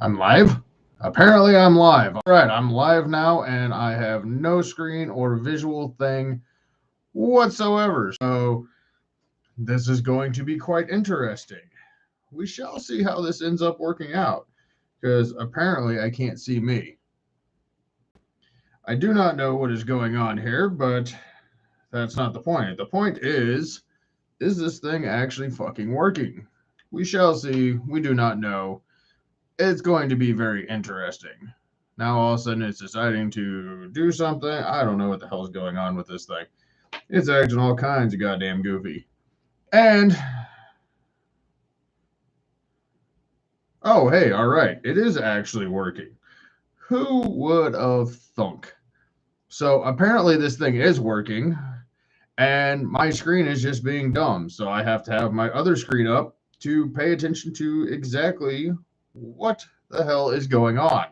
I'm live. Apparently, I'm live. All right, I'm live now, and I have no screen or visual thing whatsoever. So, this is going to be quite interesting. We shall see how this ends up working out, because apparently, I can't see me. I do not know what is going on here, but that's not the point. The point is this thing actually fucking working? We shall see. We do not know. It's going to be very interesting. Now all of a sudden it's deciding to do something. I don't know what the hell's going on with this thing. It's acting all kinds of goddamn goofy. And oh hey, all right, it is actually working. Who would have thunk? So apparently this thing is working, and my screen is just being dumb. So I have to have my other screen up to pay attention to exactly what the hell is going on.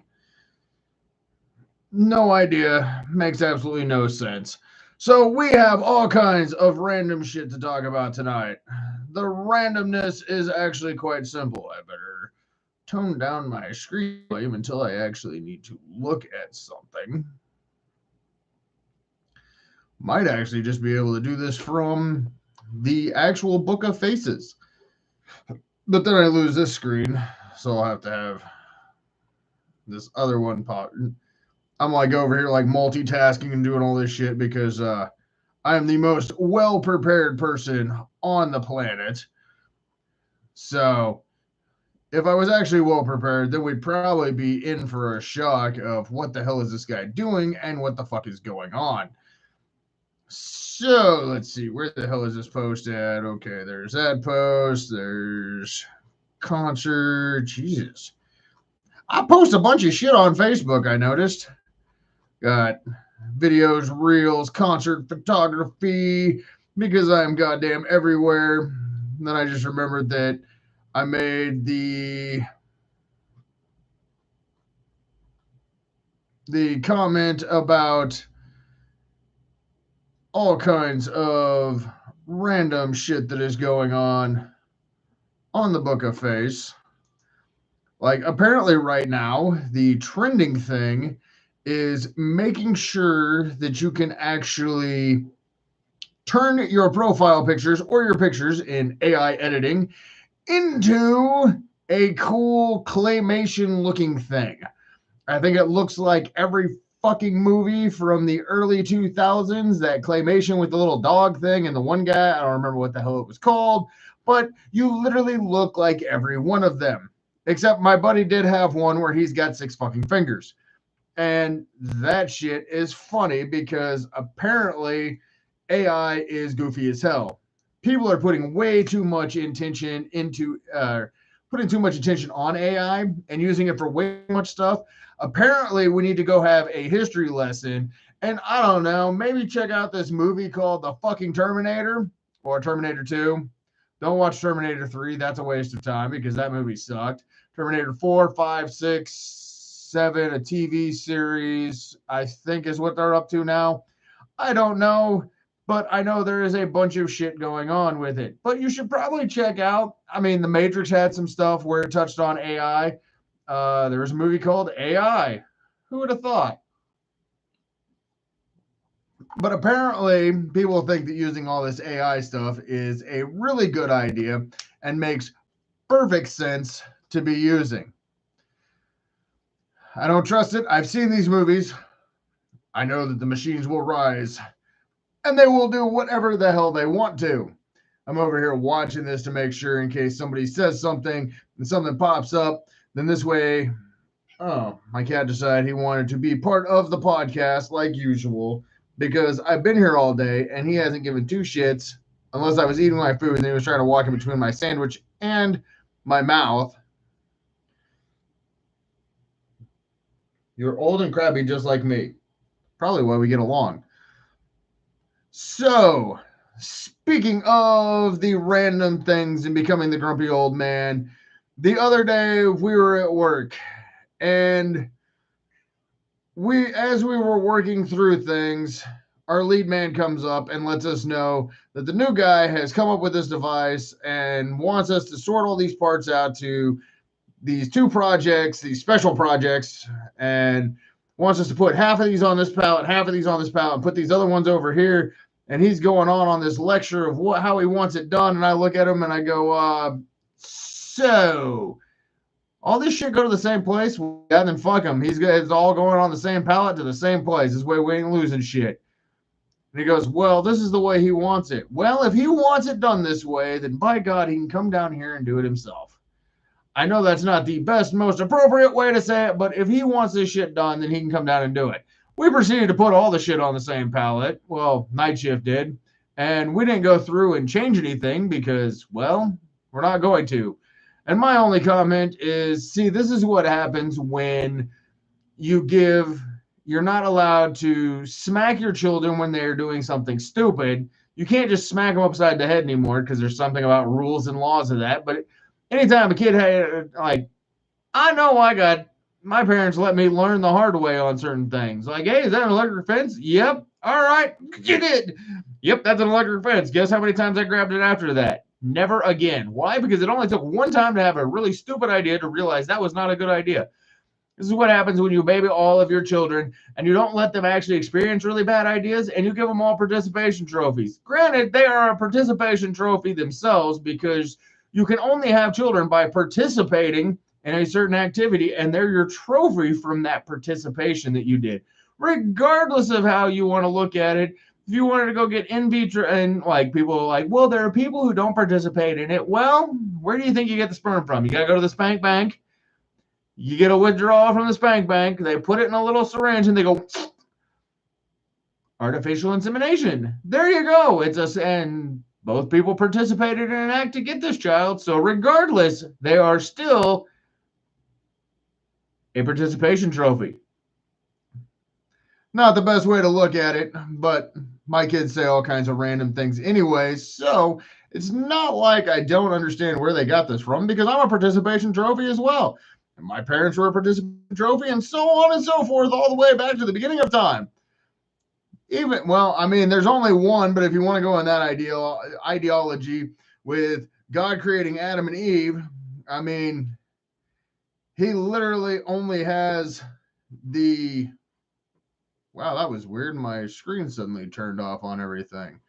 No idea. Makes absolutely no sense. So we have all kinds of random shit to talk about tonight. The randomness is actually quite simple. I better tone down my screen volume until I actually need to look at something. Might actually just be able to do this from the actual Book of Faces. But then I lose this screen, so I'll have to have this other one pop. I'm like over here like multitasking and doing all this shit because I am the most well prepared person on the planet. So if I was actually well prepared, then we'd probably be in for a shock of what the hell is this guy doing and what the fuck is going on. So let's see, where the hell is this post at? Okay, there's that post. There's concert. Jesus. I post a bunch of shit on Facebook, I noticed. Got videos, reels, concert photography, because I'm goddamn everywhere. And then I just remembered that I made the comment about all kinds of random shit that is going on the Book of Face. Like apparently right now, the trending thing is making sure that you can actually turn your profile pictures or your pictures in AI editing into a cool claymation looking thing. I think it looks like every fucking movie from the early 2000s, that claymation with the little dog thing and the one guy, I don't remember what the hell it was called, but you literally look like every one of them. Except my buddy did have one where he's got 6 fucking fingers. And that shit is funny because apparently AI is goofy as hell. People are putting way too much intention into putting too much attention on AI and using it for way too much stuff. Apparently, we need to go have a history lesson. And I don't know, maybe check out this movie called The Fucking Terminator or Terminator 2. Don't watch Terminator 3. That's a waste of time because that movie sucked. Terminator 4, 5, 6, 7, a TV series, I think is what they're up to now. I don't know, but I know there is a bunch of shit going on with it. But you should probably check out, I mean, The Matrix had some stuff where it touched on AI. There was a movie called AI. Who would have thought? But apparently, people think that using all this AI stuff is a really good idea and makes perfect sense to be using. I don't trust it. I've seen these movies. I know that the machines will rise and they will do whatever the hell they want to. I'm over here watching this to make sure in case somebody says something and something pops up, then this way, oh, my cat decided he wanted to be part of the podcast like usual because I've been here all day and he hasn't given 2 shits unless I was eating my food and he was trying to walk in between my sandwich and my mouth. You're old and crabby just like me. Probably why we get along. So, speaking of the random things and becoming the grumpy old man, the other day we were at work and as we were working through things, our lead man comes up and lets us know that the new guy has come up with this device and wants us to sort all these parts out to these two projects, these special projects, and wants us to put half of these on this pallet, half of these on this pallet, and put these other ones over here. And he's going on this lecture of how he wants it done. And I look at him and I go, so all this shit go to the same place? Yeah, then fuck him. It's all going on the same pallet to the same place. This way we ain't losing shit. And he goes, well, this is the way he wants it. Well, if he wants it done this way, then by God, he can come down here and do it himself. I know that's not the best, most appropriate way to say it, but if he wants this shit done, then he can come down and do it. We proceeded to put all the shit on the same pallet. Well, Night Shift did. And we didn't go through and change anything because, well, we're not going to. And my only comment is, see, this is what happens when you're not allowed to smack your children when they're doing something stupid. You can't just smack them upside the head anymore because there's something about rules and laws of that. But anytime a kid had, like, I know my parents let me learn the hard way on certain things. Like, hey, is that an electric fence? Yep. All right. You did. Yep, that's an electric fence. Guess how many times I grabbed it after that? Never again. Why? Because it only took one time to have a really stupid idea to realize that was not a good idea. This is what happens when you baby all of your children and you don't let them actually experience really bad ideas and you give them all participation trophies. Granted, they are a participation trophy themselves because you can only have children by participating in a certain activity, and they're your trophy from that participation that you did. Regardless of how you want to look at it, if you wanted to go get in vitro, and like people are like, well, there are people who don't participate in it. Well, where do you think you get the sperm from? You got to go to the spank bank. You get a withdrawal from the spank bank. They put it in a little syringe and they go, artificial insemination. There you go. And both people participated in an act to get this child. So regardless, they are still a participation trophy. Not the best way to look at it, but my kids say all kinds of random things anyway. So it's not like I don't understand where they got this from because I'm a participation trophy as well. And my parents were a participation trophy and so on and so forth all the way back to the beginning of time. There's only one, but if you want to go in that ideology with God creating Adam and Eve, he literally only has wow, that was weird. My screen suddenly turned off on everything.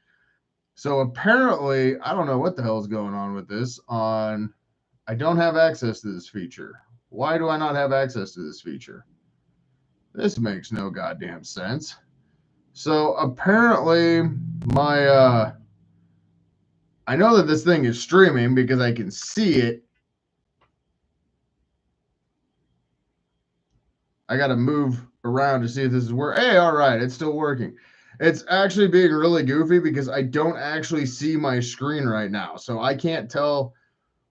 So apparently, I don't know what the hell is going on with this. I don't have access to this feature. Why do I not have access to this feature? This makes no goddamn sense. So apparently I know that this thing is streaming because I can see it. I got to move around to see if this is working. Hey, all right, it's still working. It's actually being really goofy because I don't actually see my screen right now. So I can't tell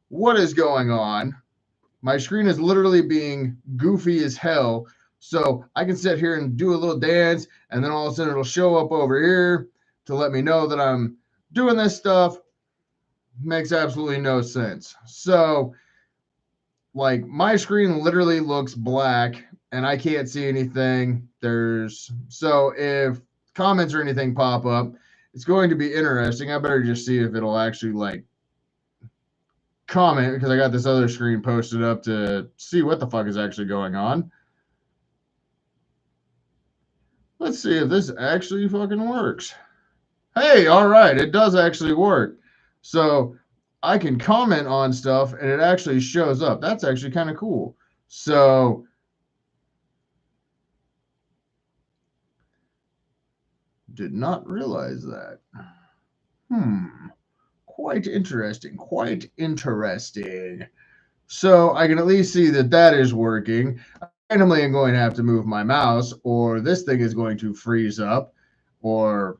what is going on. My screen is literally being goofy as hell. So I can sit here and do a little dance, and then all of a sudden it'll show up over here to let me know that I'm doing this stuff. Makes absolutely no sense. So, like, my screen literally looks black, and I can't see anything. So if comments or anything pop up, it's going to be interesting. I better just see if it'll actually, like, comment because I got this other screen posted up to see what the fuck is actually going on. Let's see if this actually fucking works. Hey, all right, it does actually work. So I can comment on stuff and it actually shows up. That's actually kind of cool. So did not realize that. Quite interesting. So I can at least see that is working. Randomly, I'm going to have to move my mouse, or this thing is going to freeze up, or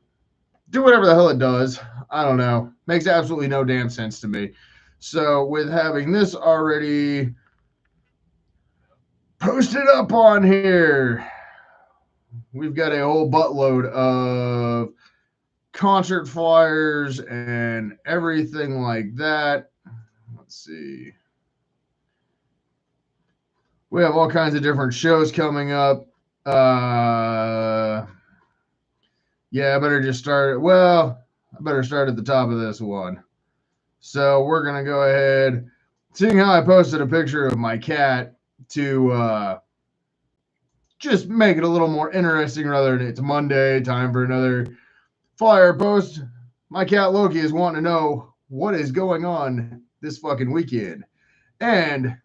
do whatever the hell it does. I don't know. Makes absolutely no damn sense to me. So with having this already posted up on here, we've got a whole buttload of concert flyers and everything like that. Let's see. We have all kinds of different shows coming up. Yeah, I better just start. Well, I better start at the top of this one. So we're going to go ahead. seeing how I posted a picture of my cat to just make it a little more interesting rather than it's Monday, time for another flyer post. My cat Loki is wanting to know what is going on this fucking weekend. And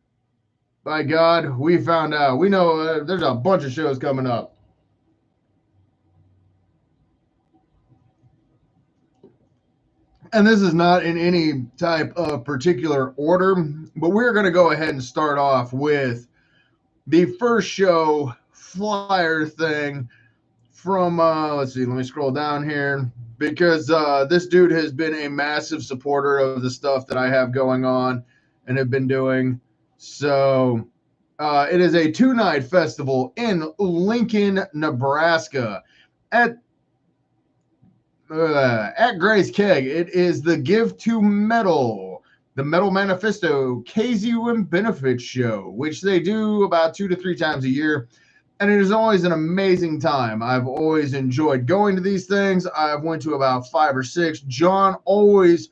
by God, we found out. We know there's a bunch of shows coming up. And this is not in any type of particular order, but we're going to go ahead and start off with the first show flyer thing from, let's see, let me scroll down here because this dude has been a massive supporter of the stuff that I have going on and have been doing. So it is a 2-night festival in Lincoln, Nebraska at Grace Keg. It is the Give to Metal, the Metal Manifesto KZUM Benefit Show, which they do about 2 to 3 times a year. And it is always an amazing time. I've always enjoyed going to these things. I've went to about 5 or 6. John always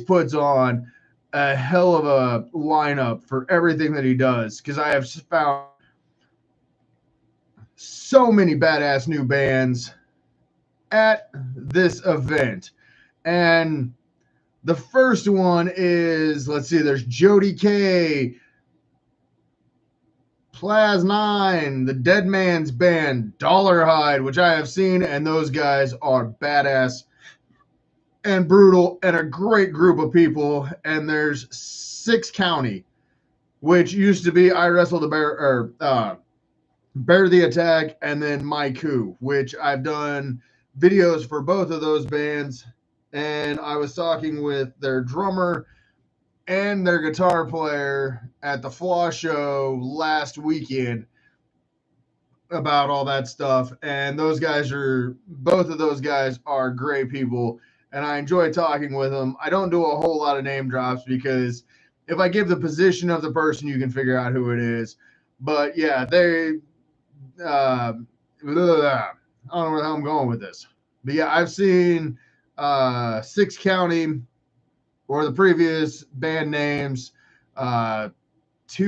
puts on a hell of a lineup for everything that he does, because I have found so many badass new bands at this event. And the first one is, let's see, there's Jody K, Plaz 9, the Dead Man's Band, Dollarhide, which I have seen, and those guys are badass and brutal and a great group of people. And there's Six County, which used to be I Wrestle the Bear, or Bear the Attack, and then Maiku, which I've done videos for both of those bands. And I was talking with their drummer and their guitar player at the Flaw show last weekend about all that stuff. And both of those guys are great people. And I enjoy talking with them. I don't do a whole lot of name drops because if I give the position of the person, you can figure out who it is. But yeah, I don't know where I'm going with this. But yeah, I've seen Six County, or the previous band names, 3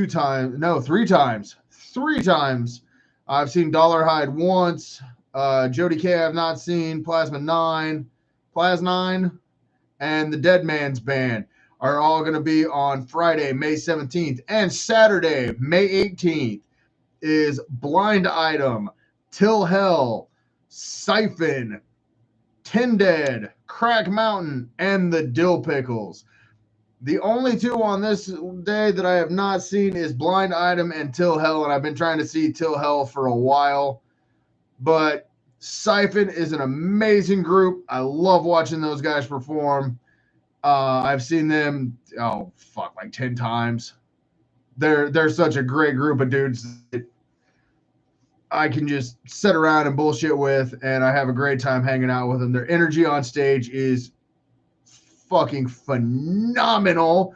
times. 3 times. I've seen Dollarhide once. Jody K I've not seen. Plaz 9, and the Dead Man's Band are all going to be on Friday, May 17th. And Saturday, May 18th, is Blind Item, Till Hell, Siphon, Tin Dead, Crack Mountain, and the Dill Pickles. The only 2 on this day that I have not seen is Blind Item and Till Hell, and I've been trying to see Till Hell for a while. But Siphon is an amazing group. I love watching those guys perform. I've seen them, like 10 times. They're such a great group of dudes that I can just sit around and bullshit with, and I have a great time hanging out with them. Their energy on stage is fucking phenomenal.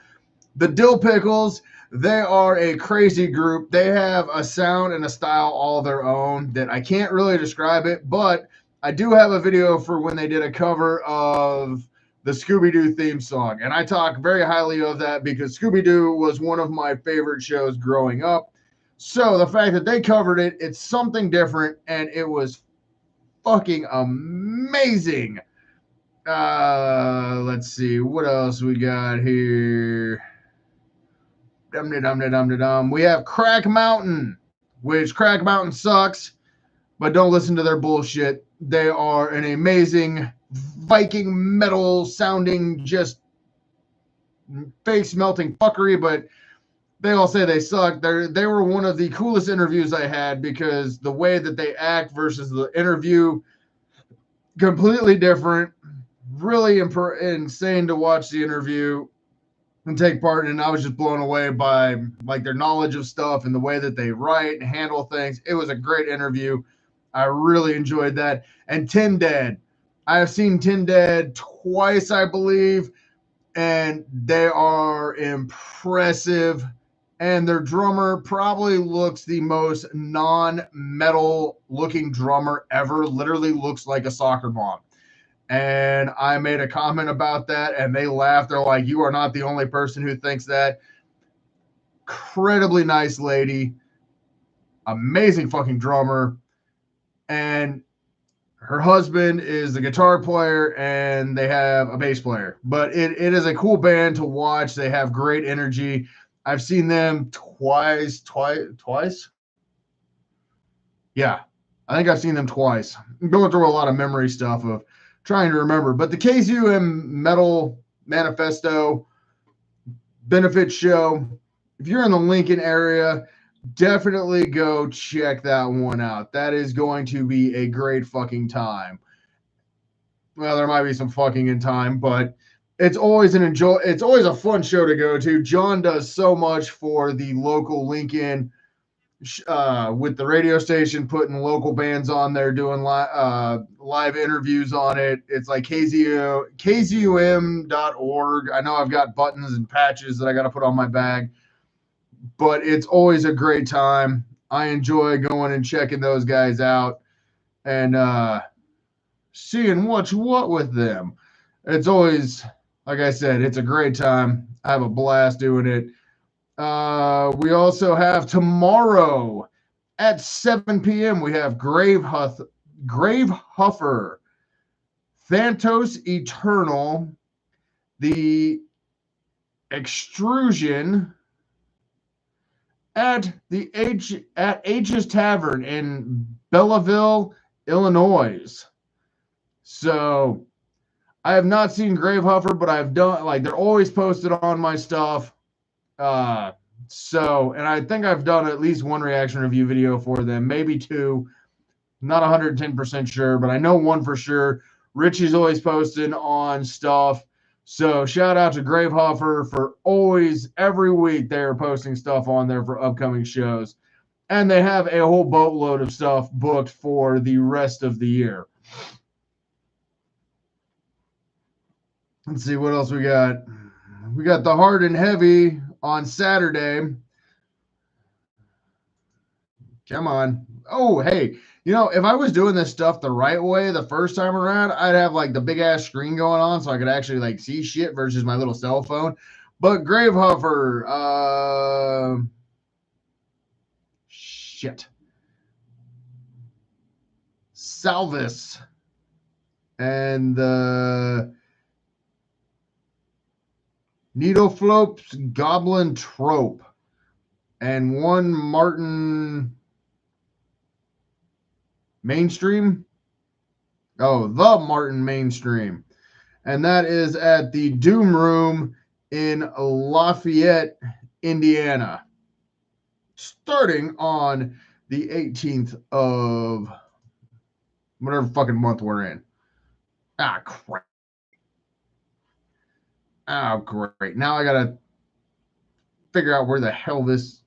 The Dill Pickles, they are a crazy group. They have a sound and a style all their own that I can't really describe it, but I do have a video for when they did a cover of the Scooby-Doo theme song, and I talk very highly of that because Scooby-Doo was one of my favorite shows growing up. So the fact that they covered it, it's something different, and it was fucking amazing. Let's see what else we got here. We have Crack Mountain, which Crack Mountain sucks, but don't listen to their bullshit. They are an amazing Viking metal sounding, just face melting fuckery, but they all say they suck. They were one of the coolest interviews I had because the way that they act versus the interview, completely different. Really insane to watch the interview and take part in. I was just blown away by like their knowledge of stuff and the way that they write and handle things. It was a great interview. I really enjoyed that. And Tin Dead. I have seen Tin Dead twice, I believe, and they are impressive. And their drummer probably looks the most non-metal looking drummer ever. Literally looks like a soccer mom. And I made a comment about that, and they laughed. They're like, "You are not the only person who thinks that." Incredibly nice lady, amazing fucking drummer, and her husband is the guitar player, and they have a bass player. But it is a cool band to watch. They have great energy. I've seen them twice. Yeah, I think I've seen them twice. I'm going through a lot of memory stuff of trying to remember. But the KZUM Metal Manifesto benefit show, if you're in the Lincoln area, definitely go check that one out. That is going to be a great fucking time. Well, there might be some fucking in time, but it's always it's always a fun show to go to. John does so much for the local Lincoln with the radio station, putting local bands on there, doing live interviews on it. It's like KZUM.org. I know I've got buttons and patches that I got to put on my bag, but it's always a great time. I enjoy going and checking those guys out and seeing what's what with them. It's always, like I said, it's a great time. I have a blast doing it. We also have tomorrow at 7 p.m. we have Grave Huffer, Thantos Eternal, the Extrusion at H's Tavern in Belleville, Illinois. So I have not seen Grave Huffer, but I've done, like, they're always posted on my stuff. And I think I've done at least one reaction review video for them, maybe two. Not 110% sure, but I know one for sure. Richie's always posting on stuff. So shout out to Grave Huffer for always, every week, they're posting stuff on there for upcoming shows. And they have a whole boatload of stuff booked for the rest of the year. Let's see what else we got. We got the Hard and Heavy on Saturday. Come on. Oh, hey, if I was doing this stuff the right way the first time around, I'd have like the big ass screen going on so I could actually like see shit versus my little cell phone. But Grave Huffer, shit. Salvis and the Needleflopes Goblin Trope and one Martin Mainstream. Oh, the Martin Mainstream. And that is at the Doom Room in Lafayette, Indiana. Starting on the 18th of whatever fucking month we're in. Ah, crap. Oh, great. Now I got to figure out where the hell this...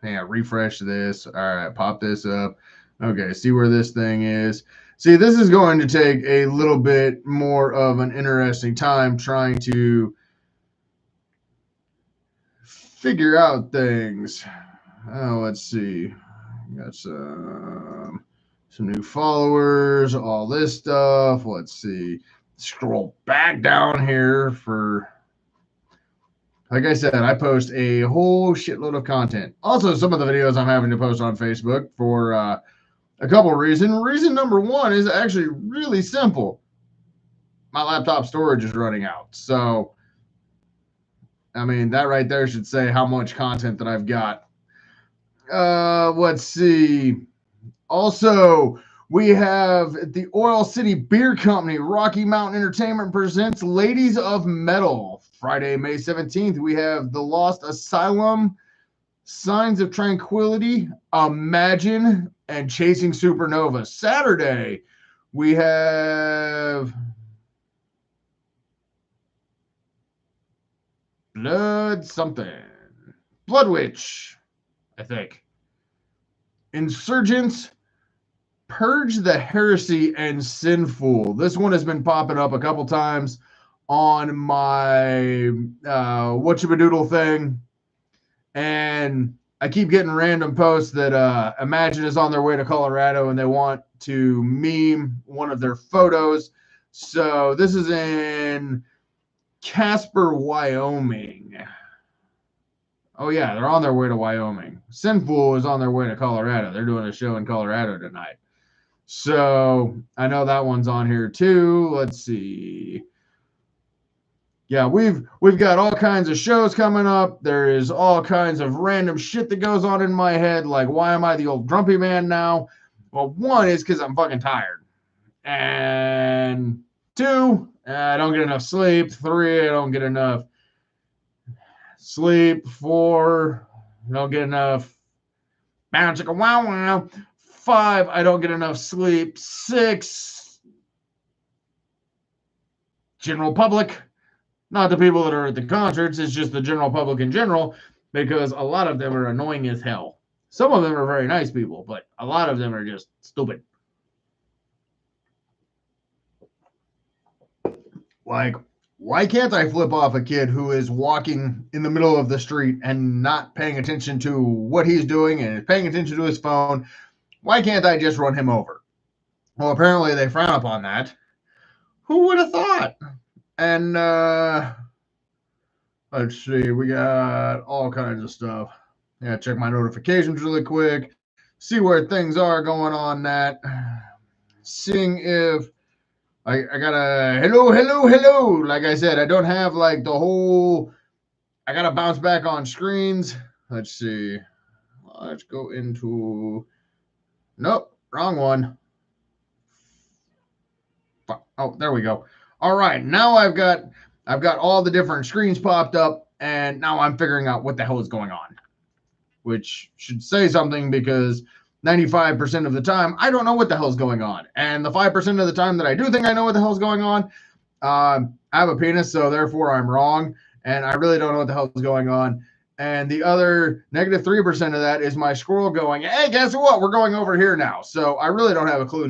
Yeah, refresh this. All right, pop this up. Okay, see where this thing is. See, this is going to take a little bit more of an interesting time trying to figure out things. Oh, let's see. Got some new followers, all this stuff. Let's see. Scroll back down here for... Like I said, I post a whole shitload of content. Also, some of the videos I'm having to post on Facebook for a couple of reasons. Reason number one is actually really simple. My laptop storage is running out. So, I mean, that right there should say how much content that I've got. Let's see. Also, we have the Oil City Beer Company, Rocky Mountain Entertainment presents Ladies of Metal. Friday, May 17th, we have The Lost Asylum, Signs of Tranquility, Imagine, and Chasing Supernova. Saturday, we have Blood Witch, I think. Insurgents, Purge the Heresy, and Sinful. This one has been popping up a couple times on my whatchabadoodle thing, and I keep getting random posts that Imagine is on their way to Colorado and they want to meme one of their photos. So this is in Casper, Wyoming. Oh, yeah, they're on their way to Wyoming. Sinful is on their way to Colorado. They're doing a show in Colorado tonight. So I know that one's on here too. Let's see. Yeah, we've got all kinds of shows coming up. There is all kinds of random shit that goes on in my head. Like, why am I the old grumpy man now? Well, one is because I'm fucking tired. And two, I don't get enough sleep. Three, I don't get enough sleep. Four, I don't get enough bounce like a wow wow. Five, I don't get enough sleep. Six, general public. Not the people that are at the concerts, it's just the general public in general, because a lot of them are annoying as hell. Some of them are very nice people, but a lot of them are just stupid. Like, why can't I flip off a kid who is walking in the middle of the street and not paying attention to what he's doing and is paying attention to his phone? Why can't I just run him over? Well, apparently they frown upon that. Who would have thought? And let's see, we got all kinds of stuff. Yeah, check my notifications really quick, see where things are going on that. Seeing if I got a hello. Like I said, I don't have like the whole, I got to bounce back on screens. Let's see. Let's go into, nope, wrong one. Oh, there we go. All right, now I've got all the different screens popped up, and now I'm figuring out what the hell is going on, which should say something because 95% of the time I don't know what the hell's going on, and the 5% of the time that I do think I know what the hell's going on, I have a penis, so therefore I'm wrong, and I really don't know what the hell's going on. And the other negative 3% of that is my squirrel going, hey, guess what? We're going over here now. So I really don't have a clue.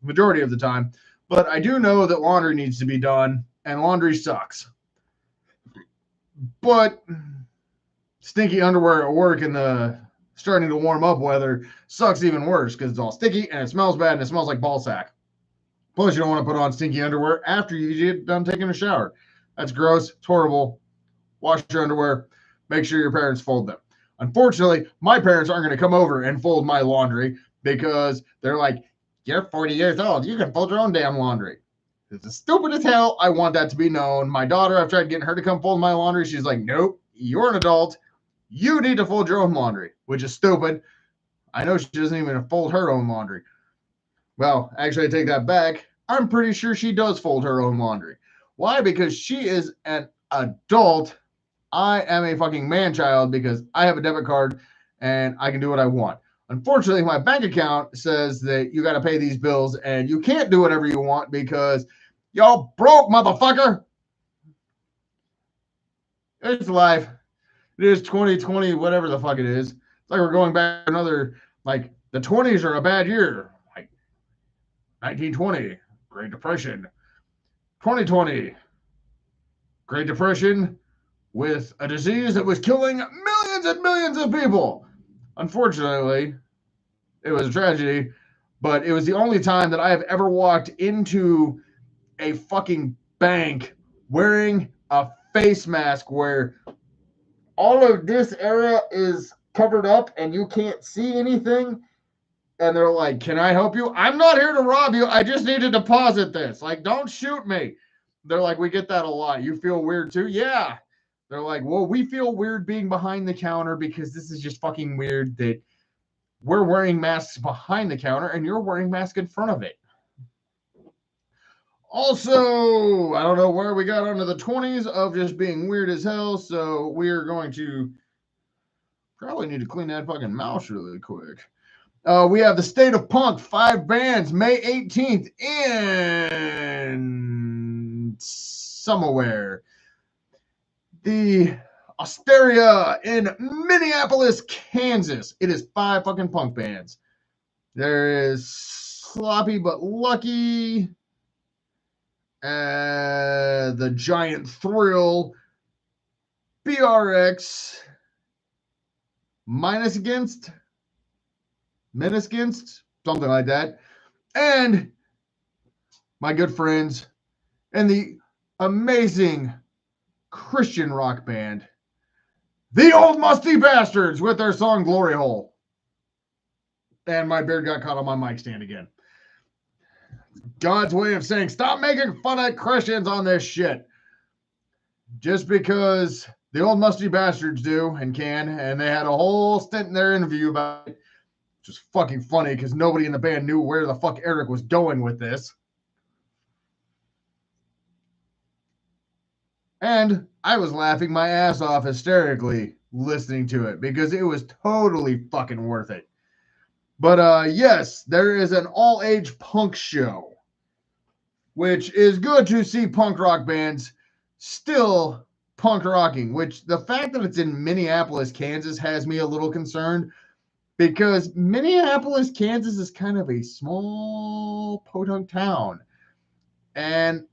Majority of the time. But I do know that laundry needs to be done, and laundry sucks. But stinky underwear at work in the starting to warm up weather sucks even worse because it's all sticky and it smells bad and it smells like ball sack. Plus, you don't want to put on stinky underwear after you get done taking a shower. That's gross. It's horrible. Wash your underwear. Make sure your parents fold them. Unfortunately, my parents aren't going to come over and fold my laundry because they're like, you're 40 years old. You can fold your own damn laundry. It's stupid as hell. I want that to be known. My daughter, I've tried getting her to come fold my laundry. She's like, nope, you're an adult. You need to fold your own laundry, which is stupid. I know she doesn't even fold her own laundry. Well, actually, I take that back. I'm pretty sure she does fold her own laundry. Why? Because she is an adult. I am a fucking man-child because I have a debit card and I can do what I want. Unfortunately, my bank account says that you got to pay these bills and you can't do whatever you want because y'all broke, motherfucker. It's life. It is 2020, whatever the fuck it is. It's like we're going back another, like, the 20s are a bad year. Like 1920, Great Depression. 2020, Great Depression with a disease that was killing millions and millions of people. Unfortunately, it was a tragedy, but it was the only time that I have ever walked into a fucking bank wearing a face mask where all of this area is covered up and you can't see anything. And they're like, can I help you? I'm not here to rob you. I just need to deposit this. Like, don't shoot me. They're like, we get that a lot. You feel weird too? Yeah. They're like, well, we feel weird being behind the counter because this is just fucking weird that we're wearing masks behind the counter and you're wearing masks in front of it. Also, I don't know where we got onto the 20s of just being weird as hell, so we're going to probably need to clean that fucking mouse really quick. We have the State of Punk, 5 bands, May 18th in somewhere. The Osteria in Minneapolis, Kansas. It is 5 fucking punk bands. There is Sloppy But Lucky, The Giant Thrill, BRX, Menace Against, something like that, and my good friends in the amazing Christian rock band, the Old Musty Bastards, with their song Glory Hole. And my beard got caught on my mic stand again. God's way of saying, stop making fun of Christians on this shit. Just because the Old Musty Bastards do and can, and they had a whole stint in their interview about it, which is fucking funny because nobody in the band knew where the fuck Eric was going with this. And I was laughing my ass off hysterically listening to it because it was totally fucking worth it. But yes, there is an all-age punk show, which is good to see punk rock bands still punk rocking, which the fact that it's in Minneapolis, Kansas has me a little concerned because Minneapolis, Kansas is kind of a small podunk town. And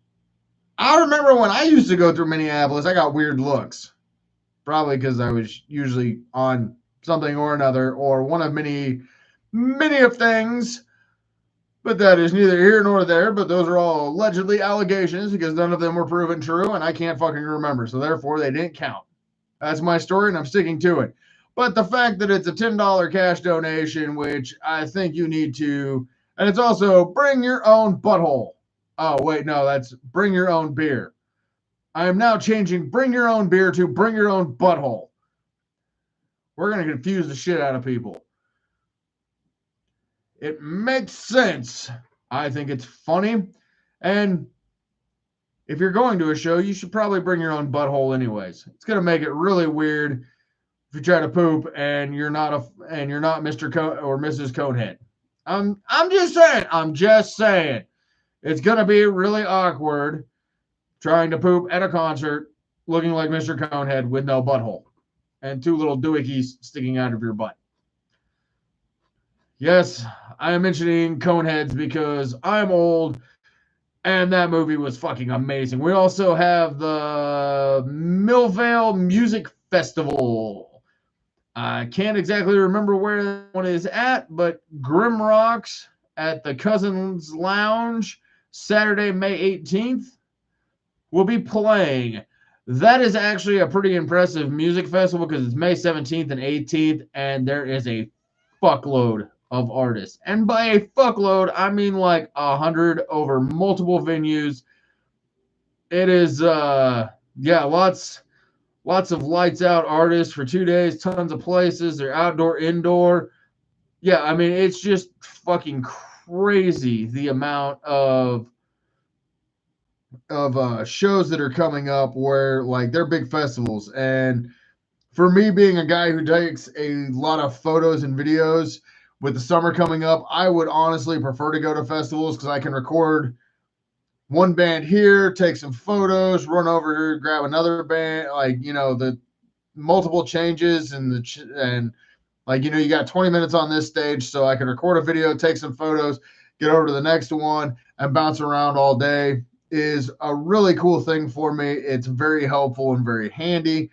I remember when I used to go through Minneapolis, I got weird looks. Probably because I was usually on something or another, or one of many of things. But that is neither here nor there. But those are all allegedly allegations because none of them were proven true, and I can't fucking remember. So therefore, they didn't count. That's my story, and I'm sticking to it. But the fact that it's a $10 cash donation, which I think you need to, and it's also bring your own butthole. Oh, wait, no, that's bring your own beer. I am now changing bring your own beer to bring your own butthole. We're going to confuse the shit out of people. It makes sense. I think it's funny. And if you're going to a show, you should probably bring your own butthole anyways. It's going to make it really weird if you try to poop and you're not Mr. or Mrs. Conehead. I'm just saying. It's going to be really awkward trying to poop at a concert looking like Mr. Conehead with no butthole and two little doohickeys sticking out of your butt. Yes, I am mentioning Coneheads because I'm old and that movie was fucking amazing. We also have the Millvale Music Festival. I can't exactly remember where that one is at, but Grim Rocks at the Cousins Lounge Saturday, May 18th, will be playing. That is actually a pretty impressive music festival because it's May 17th and 18th, and there is a fuckload of artists. And by a fuckload, I mean like 100 over multiple venues. It is, lots of lights out artists for 2 days, tons of places. They're outdoor, indoor. Yeah, I mean, it's just fucking crazy the amount of shows that are coming up where like they're big festivals. And for me, being a guy who takes a lot of photos and videos with the summer coming up, I would honestly prefer to go to festivals because I can record one band here, take some photos, run over here, grab another band, like, you know, the multiple changes and like, you know, you got 20 minutes on this stage, so I can record a video, take some photos, get over to the next one, and bounce around all day is a really cool thing for me. It's very helpful and very handy.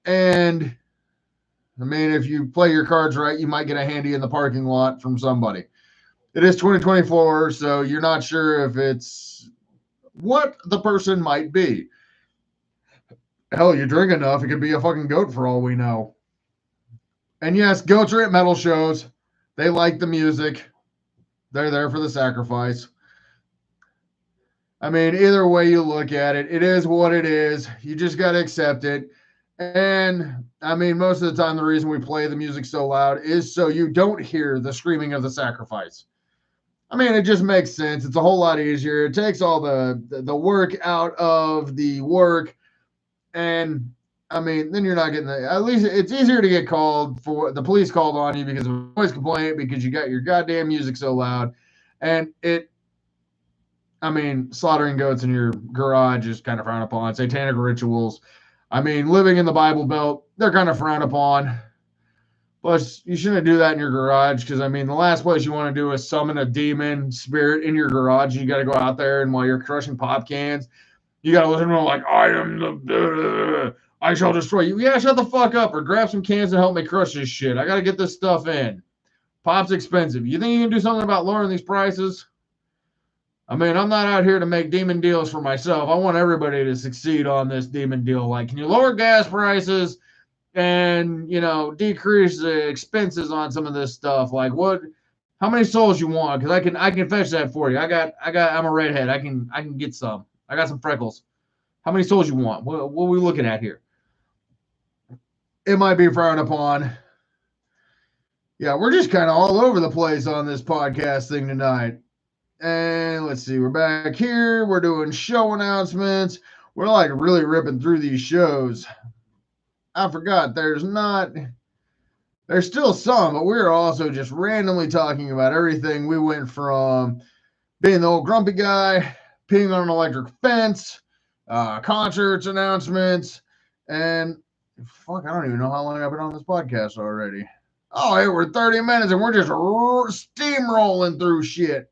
And I mean, if you play your cards right, you might get a handy in the parking lot from somebody. It is 2024, so you're not sure if it's what the person might be. Hell, you drink enough, it could be a fucking goat for all we know. And yes, goats are at metal shows. They like the music. They're there for the sacrifice. I mean, either way you look at it, it is what it is. You just got to accept it. And I mean, most of the time, the reason we play the music so loud is so you don't hear the screaming of the sacrifice. I mean, it just makes sense. It's a whole lot easier. It takes all the work out of the work. And I mean, then you're not getting at least it's easier to get called for the police called on you because of noise complaint because you got your goddamn music so loud. And slaughtering goats in your garage is kind of frowned upon. Satanic rituals. I mean, living in the Bible Belt, they're kind of frowned upon. Plus, you shouldn't do that in your garage because, I mean, the last place you want to do is summon a demon spirit in your garage. You got to go out there, and while you're crushing pop cans, you got to listen to them like, I shall destroy you. Yeah, shut the fuck up or grab some cans and help me crush this shit. I got to get this stuff in. Pop's expensive. You think you can do something about lowering these prices? I mean, I'm not out here to make demon deals for myself. I want everybody to succeed on this demon deal. Like, can you lower gas prices and, decrease the expenses on some of this stuff? Like, how many souls you want? Because I can fetch that for you. I'm a redhead. I can get some. I got some freckles. How many souls you want? What are we looking at here? It might be frowned upon. Yeah, we're just kind of all over the place on this podcast thing tonight. And let's see, we're back here. We're doing show announcements. We're like really ripping through these shows. I forgot there's still some, but we're also just randomly talking about everything. We went from being the old grumpy guy, peeing on an electric fence, concerts, announcements, and fuck, I don't even know how long I've been on this podcast already. Oh, hey, we're 30 minutes and we're just steamrolling through shit.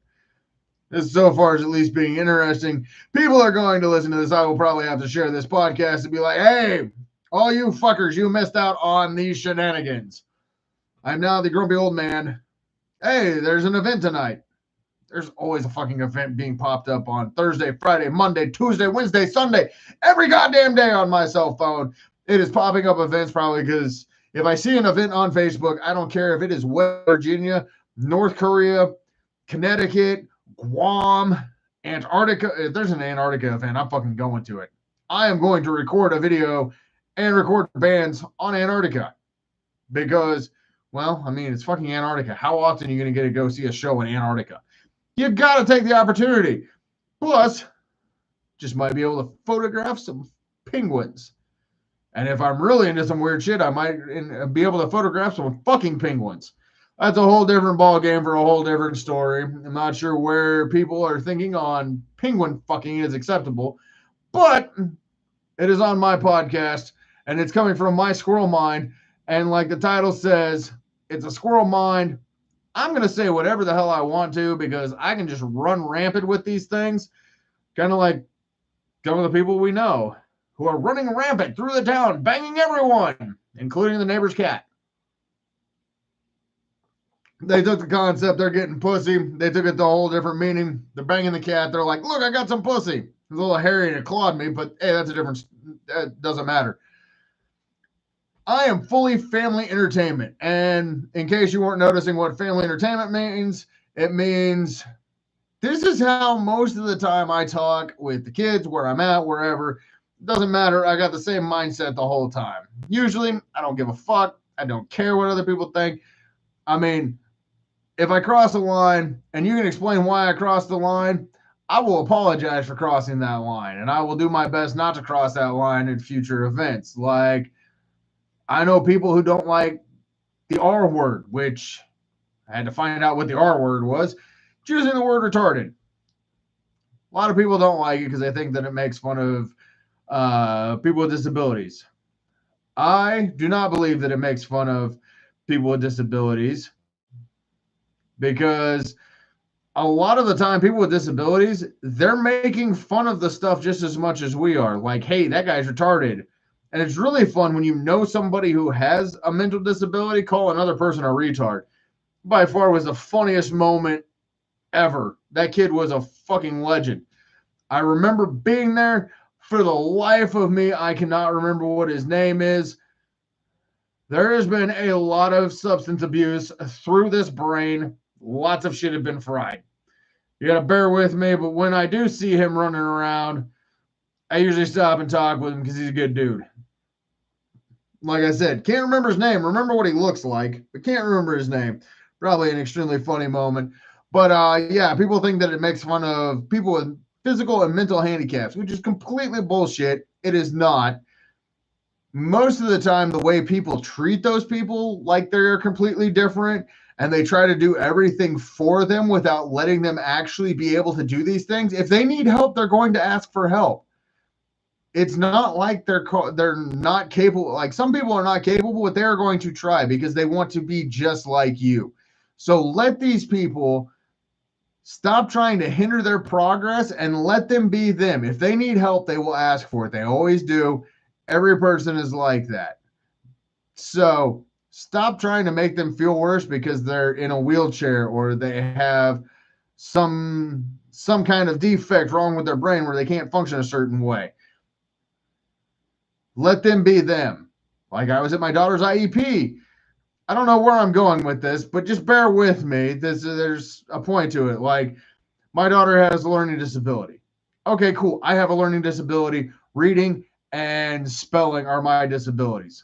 As so far as at least being interesting. People are going to listen to this. I will probably have to share this podcast and be like, hey, all you fuckers, you missed out on these shenanigans. I'm now the grumpy old man. Hey, there's an event tonight. There's always a fucking event being popped up on Thursday, Friday, Monday, Tuesday, Wednesday, Sunday, every goddamn day on my cell phone. It is popping up events probably because if I see an event on Facebook, I don't care if it is West Virginia, North Korea, Connecticut, Guam, Antarctica. If there's an Antarctica event, I'm fucking going to it. I am going to record a video and record bands on Antarctica because, well, I mean, it's fucking Antarctica. How often are you going to get to go see a show in Antarctica? You've got to take the opportunity. Plus, just might be able to photograph some penguins. And if I'm really into some weird shit, I might be able to photograph some fucking penguins. That's a whole different ball game for a whole different story. I'm not sure where people are thinking on penguin fucking is acceptable, but it is on my podcast and it's coming from my squirrel mind. And like the title says, it's a squirrel mind. I'm going to say whatever the hell I want to because I can just run rampant with these things. Kind of like some of the people we know who are running rampant through the town, banging everyone, including the neighbor's cat. They took the concept, they're getting pussy. They took it to a whole different meaning. They're banging the cat. They're like, look, I got some pussy. It's a little hairy and it clawed me, but hey, that's a difference. That doesn't matter. I am fully family entertainment. And in case you weren't noticing what family entertainment means, it means this is how most of the time I talk with the kids, where I'm at, wherever. It doesn't matter. I got the same mindset the whole time. Usually, I don't give a fuck. I don't care what other people think. I mean, if I cross a line and you can explain why I crossed the line, I will apologize for crossing that line. And I will do my best not to cross that line in future events. Like, I know people who don't like the R word, which I had to find out what the R word was. Choosing the word retarded. A lot of people don't like it because they think that it makes fun of people with disabilities. I do not believe that it makes fun of people with disabilities because a lot of the time people with disabilities, they're making fun of the stuff just as much as we are. Like, hey, that guy's retarded. And it's really fun when you know somebody who has a mental disability call another person a retard. By far was the funniest moment ever. That kid was a fucking legend. I remember being there. For the life of me, I cannot remember what his name is. There has been a lot of substance abuse through this brain. Lots of shit have been fried. You got to bear with me, but when I do see him running around, I usually stop and talk with him because he's a good dude. Like I said, can't remember his name. Remember what he looks like, but can't remember his name. Probably an extremely funny moment. But yeah, people think that it makes fun of people with physical and mental handicaps, which is completely bullshit. It is not. Most of the time, the way people treat those people like they're completely different, and they try to do everything for them without letting them actually be able to do these things. If they need help, they're going to ask for help. It's not like they're not capable. Like, some people are not capable, but they're going to try because they want to be just like you. So let these people stop trying to hinder their progress and let them be them. If they need help, they will ask for it. They always do. Every person is like that. So stop trying to make them feel worse because they're in a wheelchair or they have some some kind of defect wrong with their brain where they can't function a certain way. Let them be them. Like I was at my daughter's IEP. I don't know where I'm going with this, but just bear with me. There's a point to it. Like, my daughter has a learning disability. Okay, cool. I have a learning disability. Reading and spelling are my disabilities.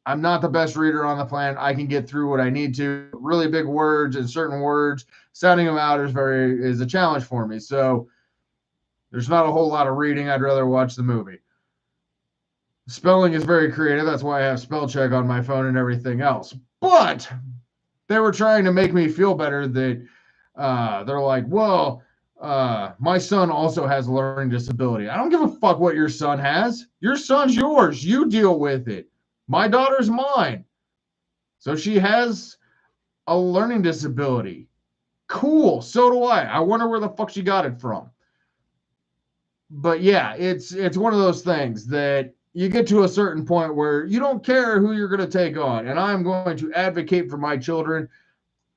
I'm not the best reader on the planet. I can get through what I need to. Really big words and certain words, sounding them out is a challenge for me. So there's not a whole lot of reading. I'd rather watch the movie. Spelling is very creative. That's why I have spell check on my phone and everything else. But they were trying to make me feel better that they're like, well, my son also has a learning disability. I don't give a fuck what your son has. Your son's yours. You deal with it. My daughter's mine. So she has a learning disability. Cool. So do I. I wonder where the fuck she got it from. But yeah, it's one of those things that you get to a certain point where you don't care who you're going to take on. And I'm going to advocate for my children.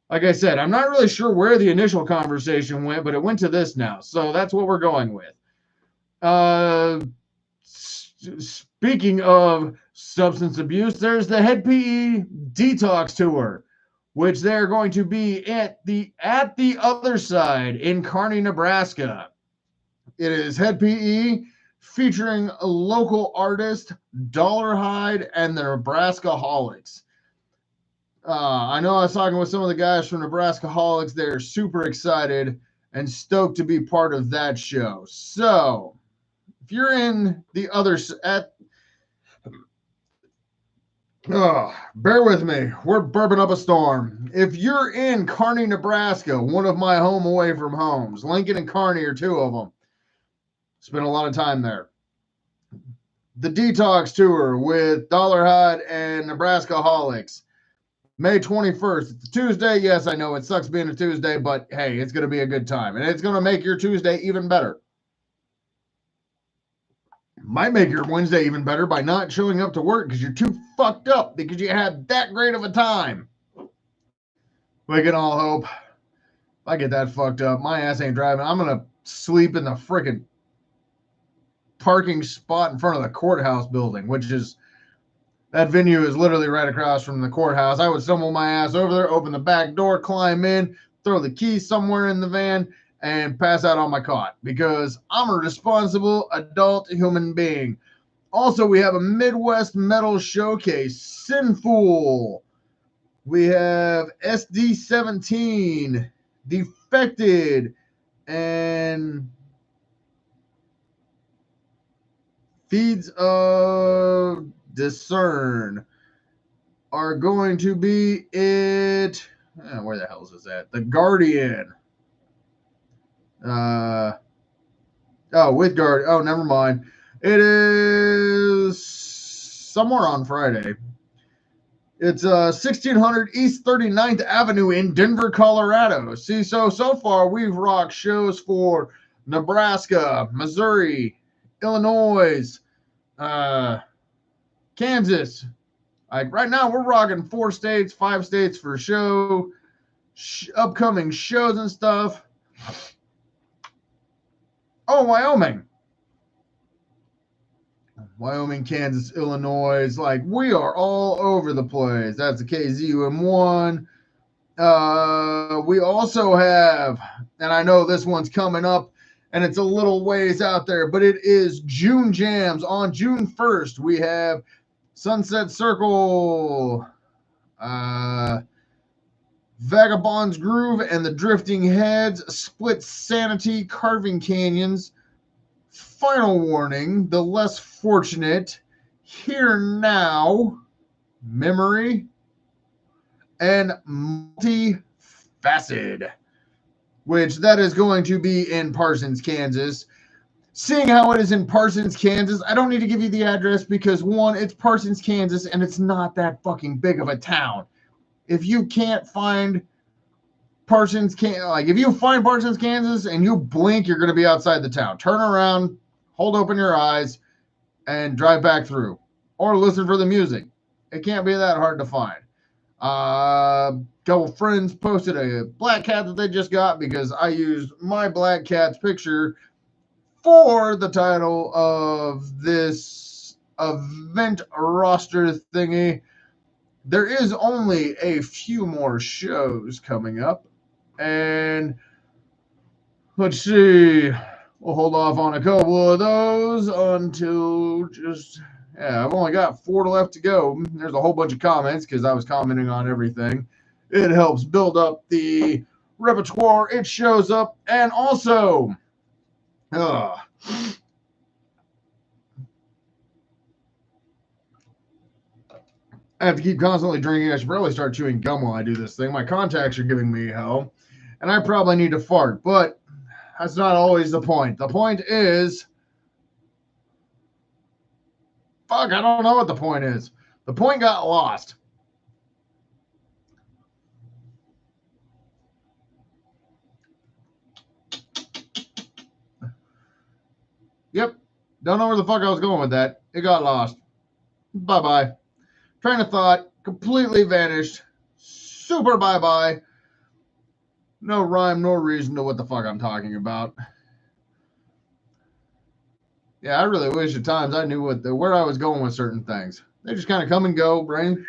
Like I said, I'm not really sure where the initial conversation went, but it went to this now. So that's what we're going with. Speaking of substance abuse, there's the Head PE Detox Tour, which they're going to be at the other side in Kearney, Nebraska. It is Head PE featuring a local artist, Dollarhide, and the Nebraska Holics. I know I was talking with some of the guys from Nebraska Holics. They're super excited and stoked to be part of that show. So, if you're in the other bear with me. We're burping up a storm. If you're in Kearney, Nebraska, one of my home away from homes, Lincoln and Kearney are two of them. Spent a lot of time there. The Detox Tour with Dollarhide and Nebraska Holics. May 21st. It's a Tuesday. Yes, I know it sucks being a Tuesday, but hey, it's going to be a good time. And it's going to make your Tuesday even better. Might make your Wednesday even better by not showing up to work because you're too fucked up because you had that great of a time. We can all hope. If I get that fucked up, my ass ain't driving. I'm going to sleep in the frickin' parking spot in front of the courthouse building, which is, that venue is literally right across from the courthouse. I would stumble my ass over there, open the back door, climb in, throw the keys somewhere in the van, and pass out on my cot because I'm a responsible adult human being. Also, we have a Midwest Metal Showcase, Sinful. We have SD17, Defected, and Feeds of Discern are going to be it. Where the hell is this at? The Guardian. With Guard. Oh, never mind. It is somewhere on Friday. It's 1600 East 39th Avenue in Denver, Colorado. See, so far we've rocked shows for Nebraska, Missouri, Illinois, Kansas. Like right now, we're rocking 4 states, 5 states for upcoming shows and stuff. Oh, Wyoming, Kansas, Illinois. Like, we are all over the place. That's the KZUM1. We also have, and I know this one's coming up, and it's a little ways out there, but it is June Jams. On June 1st, we have Sunset Circle, Vagabond's Groove, and the Drifting Heads, Split Sanity, Carving Canyons, Final Warning, The Less Fortunate, Here Now, Memory, and Multifaceted, which that is going to be in Parsons, Kansas. Seeing how it is in Parsons, Kansas, I don't need to give you the address because, one, it's Parsons, Kansas, and it's not that fucking big of a town. If you can't find Parsons, if you find Parsons, Kansas, and you blink, you're going to be outside the town. Turn around, hold open your eyes, and drive back through. Or listen for the music. It can't be that hard to find. Couple friends posted a black cat that they just got because I used my black cat's picture for the title of this event roster thingy. There is only a few more shows coming up, and let's see. We'll hold off on a couple of those until I've only got 4 left to go. There's a whole bunch of comments because I was commenting on everything. It helps build up the repertoire. It shows up, and also, I have to keep constantly drinking. I should probably start chewing gum while I do this thing. My contacts are giving me hell, and I probably need to fart, but that's not always the point. The point is, fuck, I don't know what the point is. The point got lost. Yep. Don't know where the fuck I was going with that. It got lost. Bye-bye. Train of thought completely vanished. Super bye-bye. No rhyme, no reason to what the fuck I'm talking about. Yeah, I really wish at times I knew where I was going with certain things. They just kind of come and go, brain.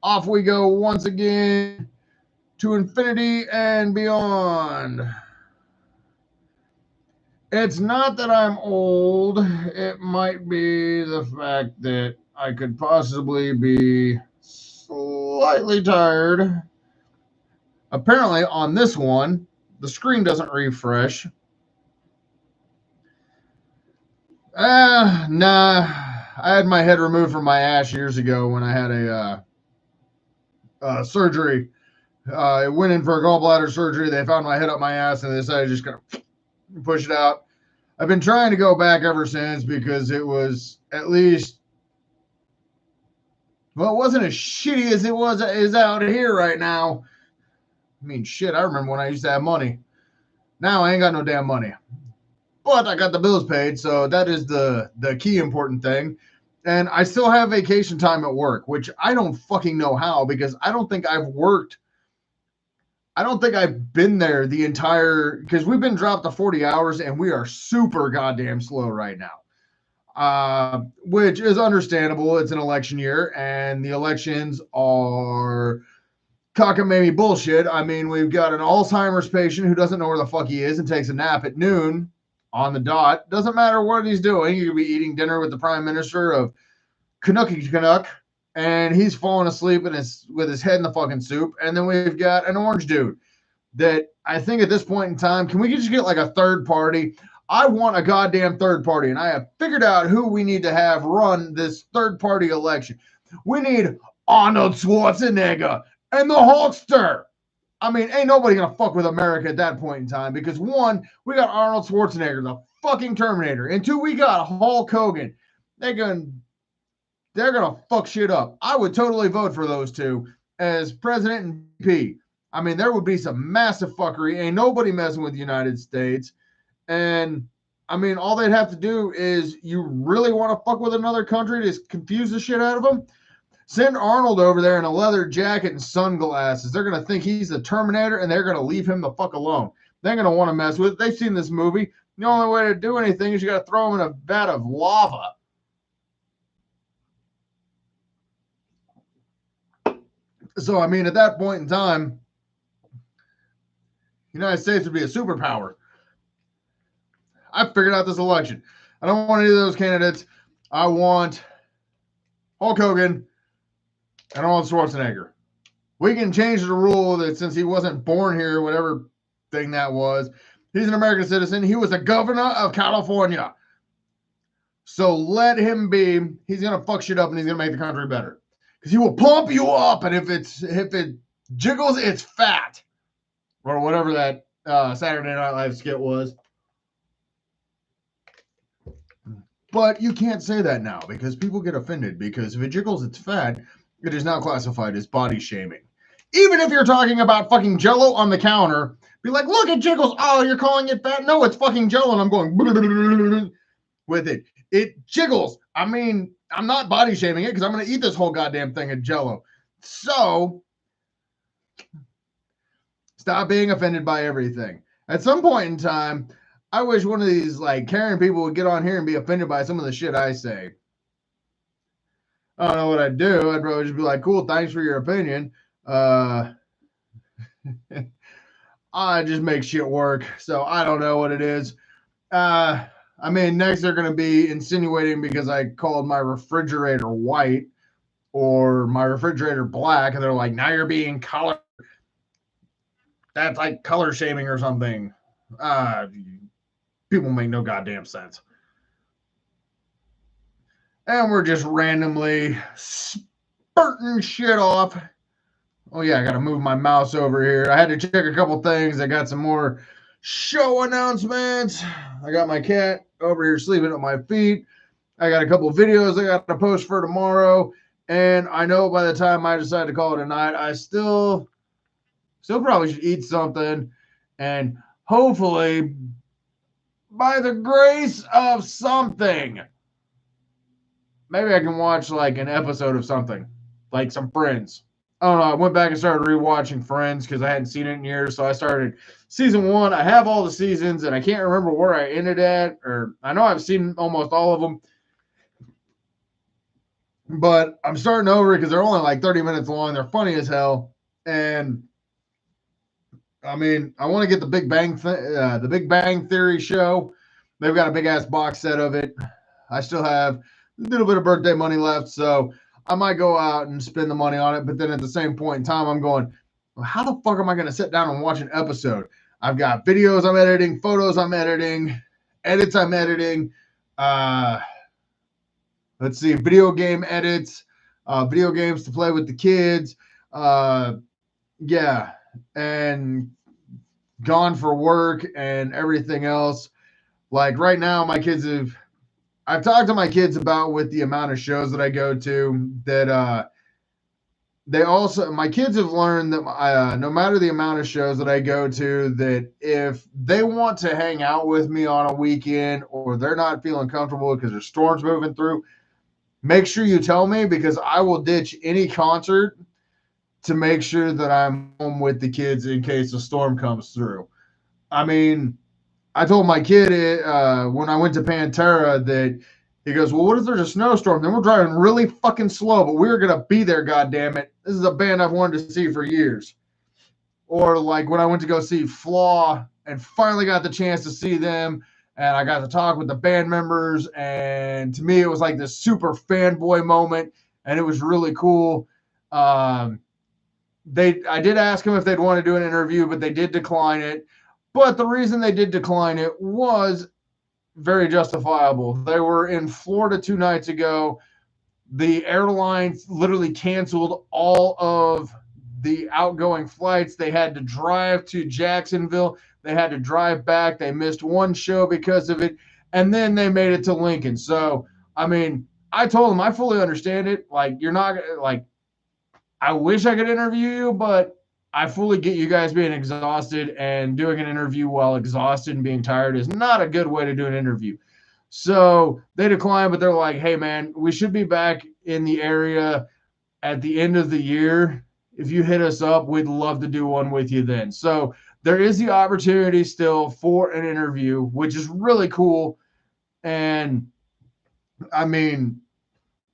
Off we go once again to infinity and beyond. It's not that I'm old. It might be the fact that I could possibly be slightly tired. Apparently, on this one, the screen doesn't refresh. Nah. I had my head removed from my ass years ago when I had a surgery. I went in for a gallbladder surgery. They found my head up my ass and they decided to just kind of push it out. I've been trying to go back ever since because it was at least, well, it wasn't as shitty as it is out here right now. I mean, shit, I remember when I used to have money. Now I ain't got no damn money. But I got the bills paid, so that is the key important thing. And I still have vacation time at work, which I don't fucking know how because I don't think I've been there the entire, because we've been dropped to 40 hours and we are super goddamn slow right now, which is understandable. It's an election year and the elections are cockamamie bullshit. I mean, we've got an Alzheimer's patient who doesn't know where the fuck he is and takes a nap at noon on the dot. Doesn't matter what he's doing. He could be eating dinner with the prime minister of Canuck, and he's falling asleep with his head in the fucking soup. And then we've got an orange dude that I think at this point in time, can we just get like a third party? I want a goddamn third party, and I have figured out who we need to have run this third party election. We need Arnold Schwarzenegger and the Hulkster. I mean, ain't nobody gonna fuck with America at that point in time because 1, we got Arnold Schwarzenegger, the fucking Terminator, and 2, we got Hulk Hogan. They're gonna fuck shit up. I would totally vote for those two as president and VP. I mean, there would be some massive fuckery. Ain't nobody messing with the United States. And I mean, all they'd have to do is, you really want to fuck with another country to confuse the shit out of them? Send Arnold over there in a leather jacket and sunglasses. They're going to think he's the Terminator and they're going to leave him the fuck alone. They're going to want to mess with it. They've seen this movie. The only way to do anything is you got to throw him in a vat of lava. So, I mean, at that point in time, the United States would be a superpower. I figured out this election. I don't want any of those candidates. I want Hulk Hogan and Arnold Schwarzenegger. We can change the rule that since he wasn't born here, whatever thing that was, he's an American citizen. He was the governor of California. So let him be. He's going to fuck shit up and he's going to make the country better. Because he will pump you up, and if it jiggles, it's fat. Or whatever that Saturday Night Live skit was. But you can't say that now because people get offended because if it jiggles, it's fat. It is now classified as body shaming. Even if you're talking about fucking Jell-O on the counter, be like, look, it jiggles. Oh, you're calling it fat? No, it's fucking Jell-O. And I'm going with it. It jiggles. I mean, I'm not body shaming it because I'm going to eat this whole goddamn thing of Jell-O. So stop being offended by everything. At some point in time, I wish one of these like caring people would get on here and be offended by some of the shit I say. I don't know what I'd do. I'd probably just be like, cool, thanks for your opinion. I just make shit work. So I don't know what it is. I mean, next they're going to be insinuating because I called my refrigerator white or my refrigerator black, and they're like, now you're being color. That's like color shaming or something. People make no goddamn sense. And we're just randomly spurting shit off. Oh, yeah, I got to move my mouse over here. I had to check a couple things. I got some more show announcements. I got my cat over here sleeping at my feet. I got a couple videos I got to post for tomorrow. And I know by the time I decide to call it a night, I still probably should eat something. And hopefully, by the grace of something, maybe I can watch like an episode of something, like some Friends. I don't know. I went back and started rewatching Friends because I hadn't seen it in years. So I started season 1. I have all the seasons, and I can't remember where I ended at. Or I know I've seen almost all of them, but I'm starting over because they're only like 30 minutes long. They're funny as hell, and I mean, I want to get the Big Bang Theory show. They've got a big ass box set of it. I still have a little bit of birthday money left, so I might go out and spend the money on it. But then at the same point in time, I'm going, well, how the fuck am I going to sit down and watch an episode? I've got videos I'm editing, photos I'm editing, edits I'm editing. Let's see, video game edits, video games to play with the kids. Yeah, and gone for work and everything else. Like right now, I've talked to my kids about with the amount of shows that I go to that my kids have learned that no matter the amount of shows that I go to, that if they want to hang out with me on a weekend or they're not feeling comfortable because there's storms moving through, make sure you tell me because I will ditch any concert to make sure that I'm home with the kids in case a storm comes through. I mean, I told my kid when I went to Pantera that he goes, well, what if there's a snowstorm? Then we're driving really fucking slow, but we're going to be there, goddammit. This is a band I've wanted to see for years. Or like when I went to go see Flaw and finally got the chance to see them, and I got to talk with the band members, and to me it was like this super fanboy moment, and it was really cool. I did ask them if they'd want to do an interview, but they did decline it. But the reason they did decline it was very justifiable. They were in Florida 2 nights ago. The airlines literally canceled all of the outgoing flights. They had to drive to Jacksonville. They had to drive back. They missed one show because of it. And then they made it to Lincoln. So, I mean, I told them I fully understand it. Like, you're not, like, I wish I could interview you, but I fully get you guys being exhausted, and doing an interview while exhausted and being tired is not a good way to do an interview. So they declined, but they're like, hey, man, we should be back in the area at the end of the year. If you hit us up, we'd love to do one with you then. So there is the opportunity still for an interview, which is really cool. And I mean,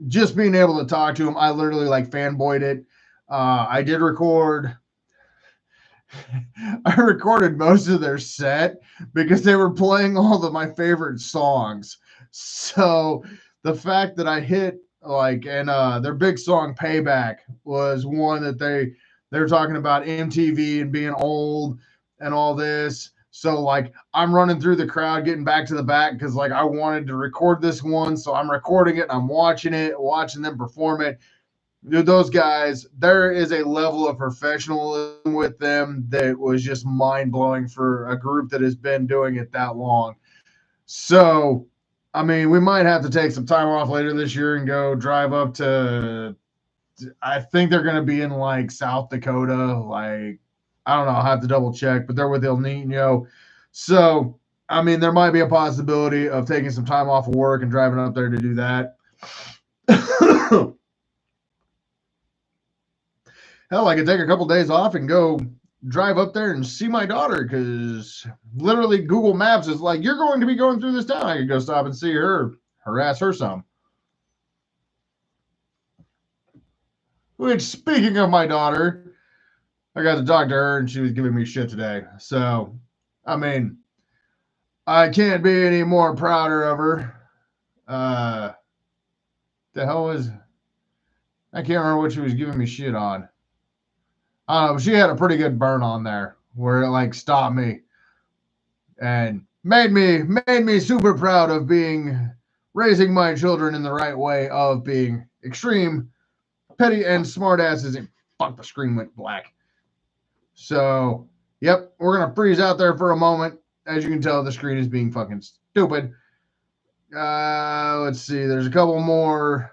just being able to talk to them, I literally like fanboyed it. I did record. I recorded most of their set because they were playing all of my favorite songs. So the fact that I hit their big song Payback was one that they were talking about MTV and being old and all this. So like I'm running through the crowd, getting back to the back because like I wanted to record this one. So I'm recording it and I'm watching them perform it. Dude, those guys, there is a level of professionalism with them that was just mind blowing for a group that has been doing it that long. So, I mean, we might have to take some time off later this year and go drive up to, I think they're going to be in like South Dakota. Like, I don't know. I'll have to double check, but they're with El Nino. So, I mean, there might be a possibility of taking some time off of work and driving up there to do that. Hell, I could take a couple days off and go drive up there and see my daughter because literally Google Maps is like, you're going to be going through this town. I could go stop and see her, harass her some. Which, speaking of my daughter, I got to talk to her and she was giving me shit today. So, I mean, I can't be any more prouder of her. The hell is, I can't remember what she was giving me shit on. She had a pretty good burn on there where it like stopped me and made me super proud of being raising my children in the right way of being extreme, petty, and smart asses. And fuck, the screen went black. So, yep, we're gonna freeze out there for a moment. As you can tell, the screen is being fucking stupid. Let's see. There's a couple more.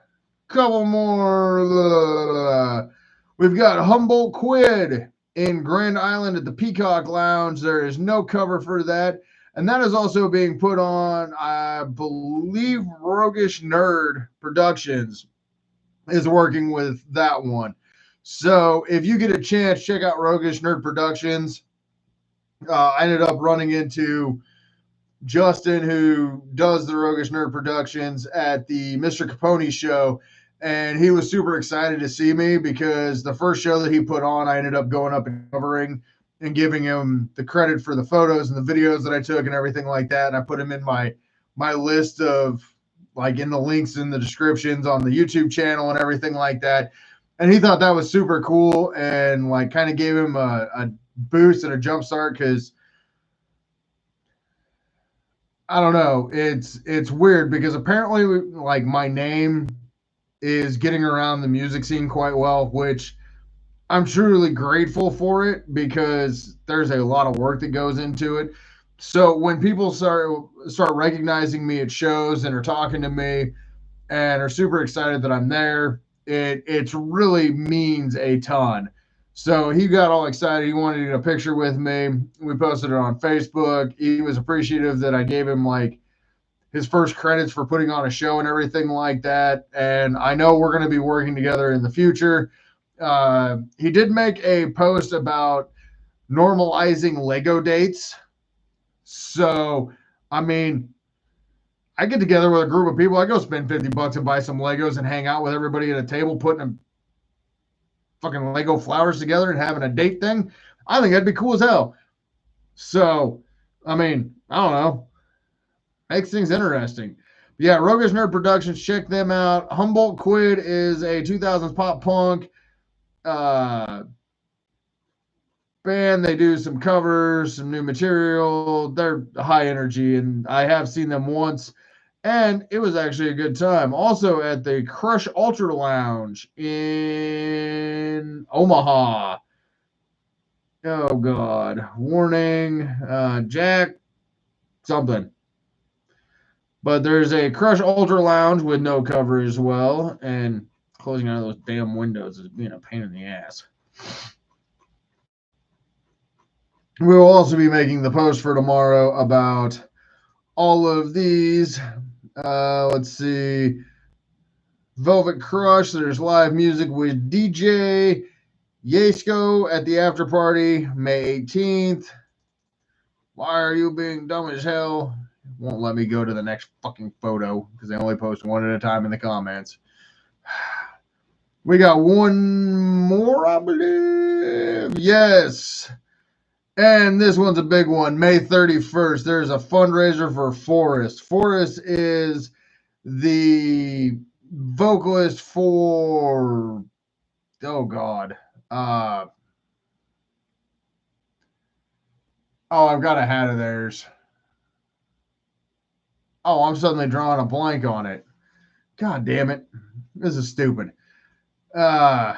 We've got Humboldt Quid in Grand Island at the Peacock Lounge. There is no cover for that. And that is also being put on, I believe, Roguish Nerd Productions is working with that one. So if you get a chance, check out Roguish Nerd Productions. I ended up running into Justin, who does the Roguish Nerd Productions, at the Mr. Capone show. And he was super excited to see me because the first show that he put on, I ended up going up and covering and giving him the credit for the photos and the videos that I took and everything like that. And I put him in my list of, like, in the links in the descriptions on the YouTube channel and everything like that. And he thought that was super cool and like kind of gave him a boost and a jump start because I don't know. It's weird because apparently like my name is getting around the music scene quite well, which I'm truly grateful for it because there's a lot of work that goes into it. So when people start recognizing me at shows and are talking to me and are super excited that I'm there, it really means a ton. So he got all excited. He wanted to get a picture with me. We posted it on Facebook. He was appreciative that I gave him like his first credits for putting on a show and everything like that. And I know we're going to be working together in the future. He did make a post about normalizing Lego dates. So, I mean, I get together with a group of people. I go spend $50 and buy some Legos and hang out with everybody at a table, putting them fucking Lego flowers together and having a date thing. I think that'd be cool as hell. So, I mean, I don't know. Makes things interesting. But yeah, Roguish Nerd Productions, check them out. Humboldt Quid is a 2000s pop punk band. They do some covers, some new material. They're high energy, and I have seen them once, and it was actually a good time. Also at the Crush Ultra Lounge in Omaha. Oh, God. Warning. Jack something. But there's a Crush Ultra Lounge with no cover as well, and closing out of those damn windows is being a pain in the ass. We will also be making the post for tomorrow about all of these. Let's see. Velvet Crush, there's live music with DJ Yasko at the after party, May 18th. Why are you being dumb as hell? Won't let me go to the next fucking photo because they only post one at a time in the comments. We got one more, I believe. Yes. And this one's a big one. May 31st, there's a fundraiser for Forrest. Forrest is the vocalist for, oh, God. Oh, I've got a hat of theirs. Oh, I'm suddenly drawing a blank on it. God damn it. This is stupid. God,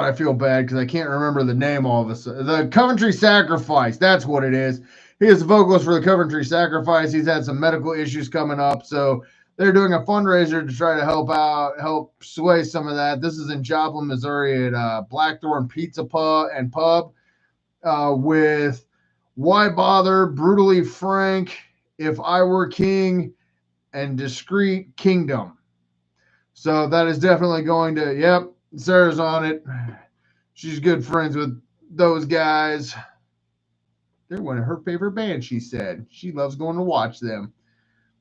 I feel bad because I can't remember the name all of a sudden. The Coventry Sacrifice. That's what it is. He is the vocalist for the Coventry Sacrifice. He's had some medical issues coming up, so they're doing a fundraiser to try to help sway some of that. This is in Joplin, Missouri at Blackthorn Pizza Pub with Why Bother, Brutally Frank, If I Were King, and Discreet Kingdom. So that is definitely going to, yep, Sarah's on it. She's good friends with those guys. They're one of her favorite bands, she said. She loves going to watch them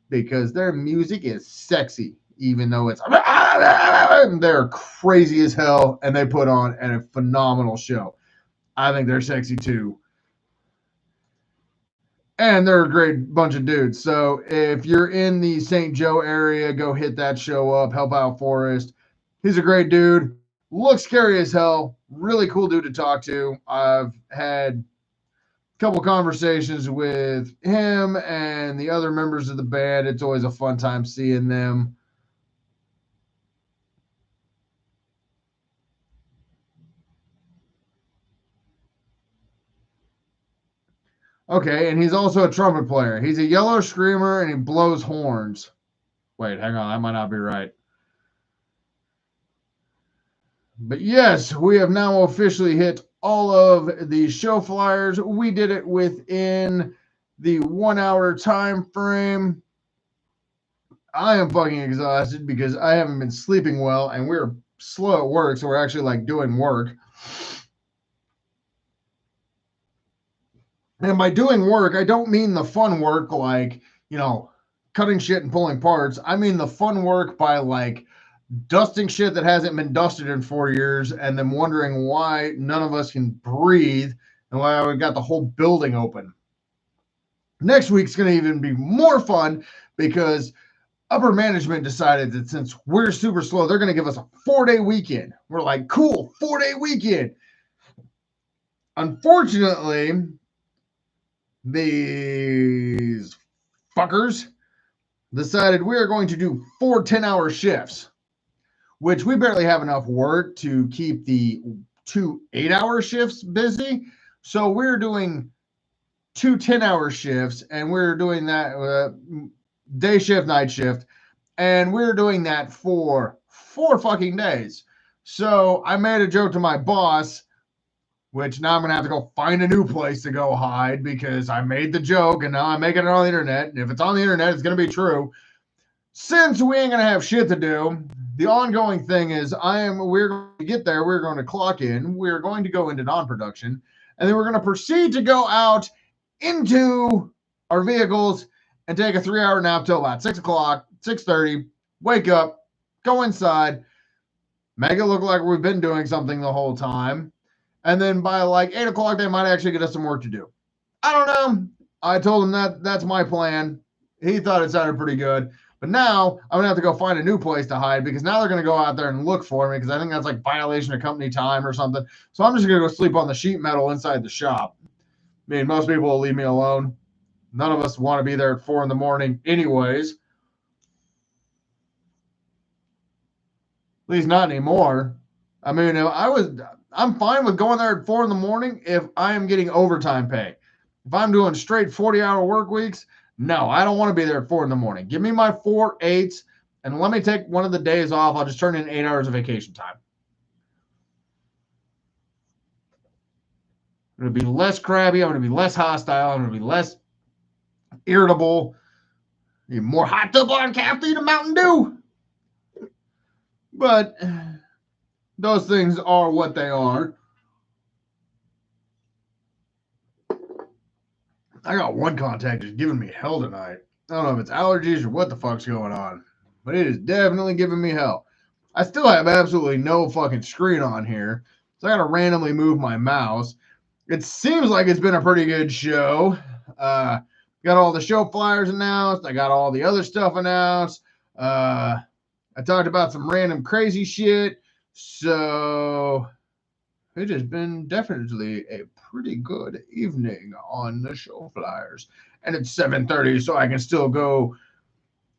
because their music is sexy, even though it's they're crazy as hell and they put on a phenomenal show. I think they're sexy too. And they're a great bunch of dudes. So if you're in the St. Joe area, go hit that show up. Help out Forrest. He's a great dude. Looks scary as hell. Really cool dude to talk to. I've had a couple conversations with him and the other members of the band. It's always a fun time seeing them. Okay, and he's also a trumpet player. He's a yellow screamer and he blows horns. Wait, hang on. That might not be right. But yes, we have now officially hit all of the show flyers. We did it within the 1 hour time frame. I am fucking exhausted because I haven't been sleeping well and we're slow at work, so we're actually like doing work. And by doing work, I don't mean the fun work like, cutting shit and pulling parts. I mean the fun work by like dusting shit that hasn't been dusted in 4 years and then wondering why none of us can breathe and why we got the whole building open. Next week's going to even be more fun because upper management decided that since we're super slow, they're going to give us a 4-day weekend. We're like, cool, 4-day weekend. Unfortunately, these fuckers decided we are going to do 4 10-hour shifts, which we barely have enough work to keep the 2 8-hour shifts busy. So we're doing 2 10-hour shifts, and we're doing that day shift, night shift, and we're doing that for 4 fucking days. So I made a joke to my boss, which now I'm going to have to go find a new place to go hide because I made the joke and now I'm making it on the internet. And if it's on the internet, it's going to be true. Since we ain't going to have shit to do, the ongoing thing is we're going to get there. We're going to clock in. We're going to go into non-production. And then we're going to proceed to go out into our vehicles and take a 3-hour nap till about 6 o'clock, 6:30, wake up, go inside, make it look like we've been doing something the whole time. And then by like 8 o'clock, they might actually get us some work to do. I don't know. I told him that's my plan. He thought it sounded pretty good. But now I'm going to have to go find a new place to hide because now they're going to go out there and look for me because I think that's like violation of company time or something. So I'm just going to go sleep on the sheet metal inside the shop. I mean, most people will leave me alone. None of us want to be there at 4 in the morning anyways. At least not anymore. I mean, I'm fine with going there at 4 in the morning if I am getting overtime pay. If I'm doing straight 40-hour work weeks, no, I don't want to be there at 4 in the morning. Give me my 4 8s and let me take one of the days off. I'll just turn in 8 hours of vacation time. I'm going to be less crabby. I'm going to be less hostile. I'm going to be less irritable. Be more hyped up on caffeine and Mountain Dew. But those things are what they are. I got one contact just giving me hell tonight. I don't know if it's allergies or what the fuck's going on, but it is definitely giving me hell. I still have absolutely no fucking screen on here, so I gotta randomly move my mouse. It seems like it's been a pretty good show. Got all the show flyers announced. I got all the other stuff announced. I talked about some random crazy shit. So it has been definitely a pretty good evening on the show flyers. And it's 7:30, so I can still go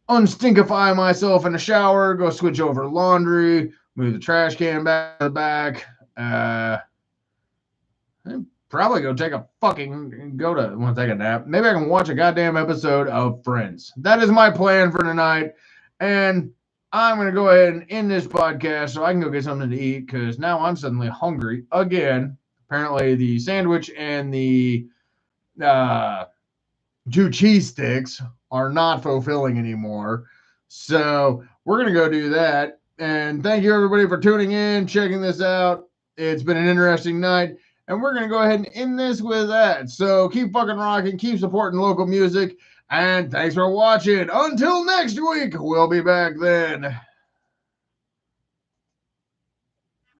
unstinkify myself in the shower, go switch over laundry, move the trash can back to the back. Probably go take a nap. Maybe I can watch a goddamn episode of Friends. That is my plan for tonight. And I'm going to go ahead and end this podcast so I can go get something to eat because now I'm suddenly hungry again. Apparently, the sandwich and the 2 cheese sticks are not fulfilling anymore. So we're going to go do that. And thank you, everybody, for tuning in, checking this out. It's been an interesting night. And we're going to go ahead and end this with that. So keep fucking rocking, keep supporting local music. And thanks for watching. Until next week, we'll be back then.